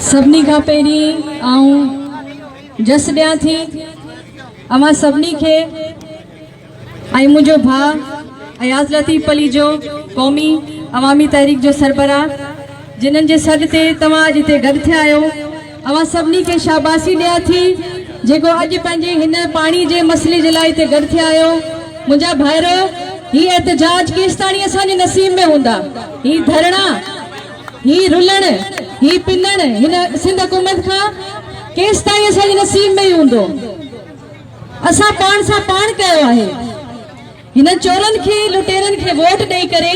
सभिनी खां पहिरीं आऊं जस ॾियां थी अवां सभिनी खे ऐं मुंहिंजो भाउ अयाज़ लतीफ़ अली जो क़ौमी अवामी तहरीक जो सरबराह जिन्हनि जे सॾ ते तव्हां अॼु हिते गॾु थिया आहियो। अवां सभिनी खे शाबाशी ॾियां थी जेको अॼु पंहिंजे हिन पाणी जे मसइले जे लाइ हिते गॾु थिया आहियो। मुंहिंजा भाइरो, ही एहतजाज केसिताणी असांजे नसीब में हूंदा, ही धरणा, ही रुलण, ही पिनण हिन सिंध हुकूमत खां केसिताणी असांजे नसीब में ही हूंदो। असां पाण सां पाण कयो आहे। हिन चोरनि खे लुटेरनि खे वोट ॾेई करे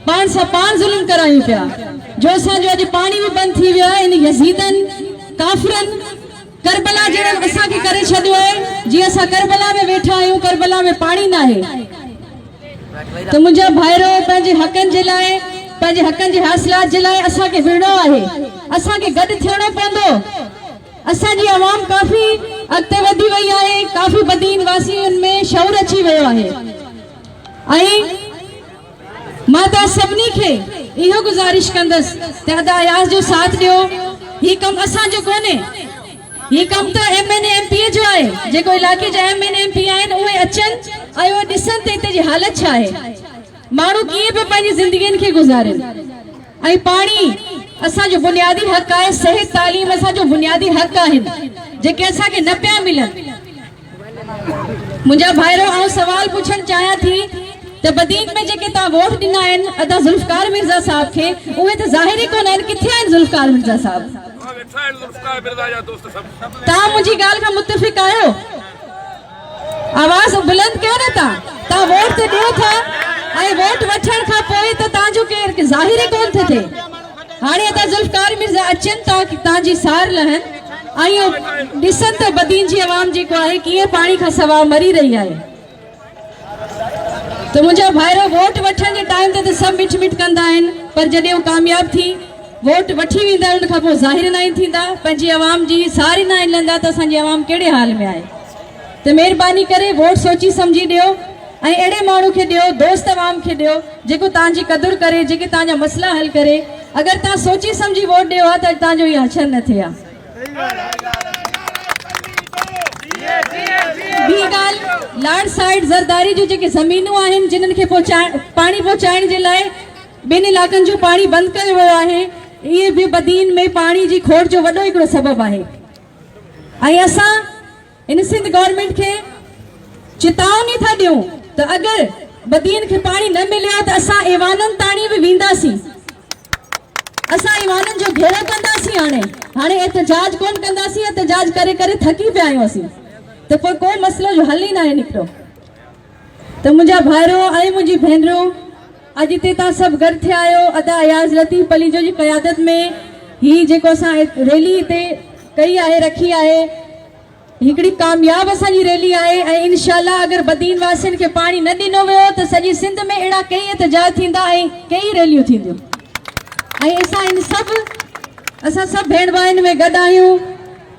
पाण सां पाण ज़ुल्म करायूं पिया। जो असांजो अॼु पाणी बि बंदि थी वियो आहे इन यज़ीदनि काफ़िरनि करबला जहिड़ो असांखे करे छॾियो आहे। जीअं असां करबला में वेठा आहियूं, करबला में पाणी न आहे। त मुंहिंजा भाइरो, पंहिंजे हक़नि जे लाइ, पंहिंजे हक़नि जे हासिलात जे लाइ असांखे विढ़णो आहे, असांखे गॾु थियणो पवंदो। असांजी आवाम काफ़ी अॻिते वधी वई आहे, काफ़ी बदीन वासियुनि में शऊर अची वियो आहे। ऐं मां तव्हां सभिनी खे इहो गुज़ारिश कंदसि त अयाज़ जो साथ ॾियो। ही कमु असांजो कोन्हे, ही कमु त MNA MP जो आहे। जेको इलाइक़े जा MNA MP आहिनि उहे अचनि ऐं उहे ॾिसनि त हिते जी हालत छा आहे, माण्हू कीअं पिया पंहिंजी ज़िंदगियुनि खे गुज़ारनि। ऐं पाणी असांजो बुनियादी हक़ आहे, सिहत तालीम असांजो बुनियादी हक़ आहिनि जेके असांखे न पिया मिलनि। मुंहिंजा भाइरो, आउं सवाल पुछणु चाहियां थी त बदीन में जेके तव्हां वोट ॾिना आहिनि अदा ज़ुल्फ़कार मिर्ज़ा साहब खे, उहे त ज़ाहिर ई कोन आहिनि। किथे आहिनि ज़ुल्फ़कार मिर्ज़ा साहब? तव्हां मुंहिंजी ॻाल्हि खां मुतफ़िक़ आहियो? आवाज़ बुलंद कयो न। तव्हां वोट त ॾियो था ऐं वोट वठण खां पोइ त तव्हांजो केरु ज़ाहिर ई कोन थो थिए। हाणे अदा ज़ुल्फ़कार मिर्ज़ा अचनि था तव्हांजी सार लहनि ऐं ॾिसनि त बदीन जी आवाम जेको आहे कीअं पाणी खां सवाइ मरी रही आहे। त मुंहिंजा भाइरो, वोट वठण जे टाइम ते त सभु मिठ मिठ कंदा आहिनि, पर जॾहिं हू कामयाब थी वोट वठी वेंदा उन खां पोइ ज़ाहिर न थींदा, पंहिंजी आवाम जी सार ई न लहंदा त असांजी आवाम कहिड़े हाल में आहे। त महिरबानी करे वोट सोची सम्झी ॾियो ऐं अहिड़े माण्हू खे ॾियो, दोस्त आवाम खे ॾियो जेको तव्हांजी क़दुरु करे, जेके तव्हांजा मसइला हल करे। अगरि तव्हां सोची सम्झी वोट ॾियो आहे त तव्हांजो इहो अछर न थिए आहे। ॿी ॻाल्हि, लाड साइड ज़रदारी जो जेके ज़मीनूं आहिनि जिन्हनि खे पाणी पहुचाइण जे लाइ ॿिनि इलाइक़नि जो पाणी बंदि कयो वियो आहे, इहे बि बदीन में पाणी जी खोट जो वॾो हिकिड़ो सबबु आहे। ऐं असां इन सिंध गवर्नमेंट खे चेतावनी था ॾियूं त अगरि बदीन खे पाणी न मिलियो त असां ऐवाननि ताणी बि वेंदासीं, असां ऐवाननि जो घेरो कंदासीं। हाणे एहतजाज कोन कंदासीं, एहतजाज करे करे थकी पिया आहियूं असीं, त पोइ को मसइलो जो हल ई न आहे निकितो। त मुंहिंजा भाइरो ऐं मुंहिंजी भेनरूं, अॼु हिते तव्हां सभु गॾु थिया आहियो अदा अयाज़ लतीफ़ अली जो जी क़यादत में। ही जेको असां रैली हिते कई आहे, रखी आहे, हिकिड़ी कामयाब असांजी रैली आहे। ऐं इंशाअल्लाह अगरि बदीन वासियुनि खे पाणी न ॾिनो वियो त सॼी सिंध में अहिड़ा कई एहतजाज थींदा ऐं कई रैलियूं थींदियूं। ऐं असां सभु भेण भाइनि में गॾु आहियूं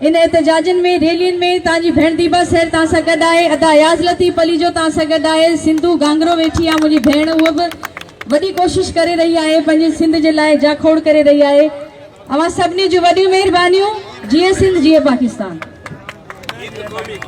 इन एहतजाजनि में, रैलियुनि में। तव्हांजी भेण दीबा सैर तव्हां सां गॾु आहे, अदा अयाज़ लतीफ़ अली जो तव्हां सां गॾु आहे, सिंधू गांगरो वेठी आहे मुंहिंजी भेण, उहा बि वॾी कोशिशि करे रही आहे, पंहिंजे सिंध जे लाइ जाखोड़ करे रही आहे। अवां सभिनी जूं वॾियूं महिरबानियूं। जीअं सिंध, जीअं पाकिस्तान।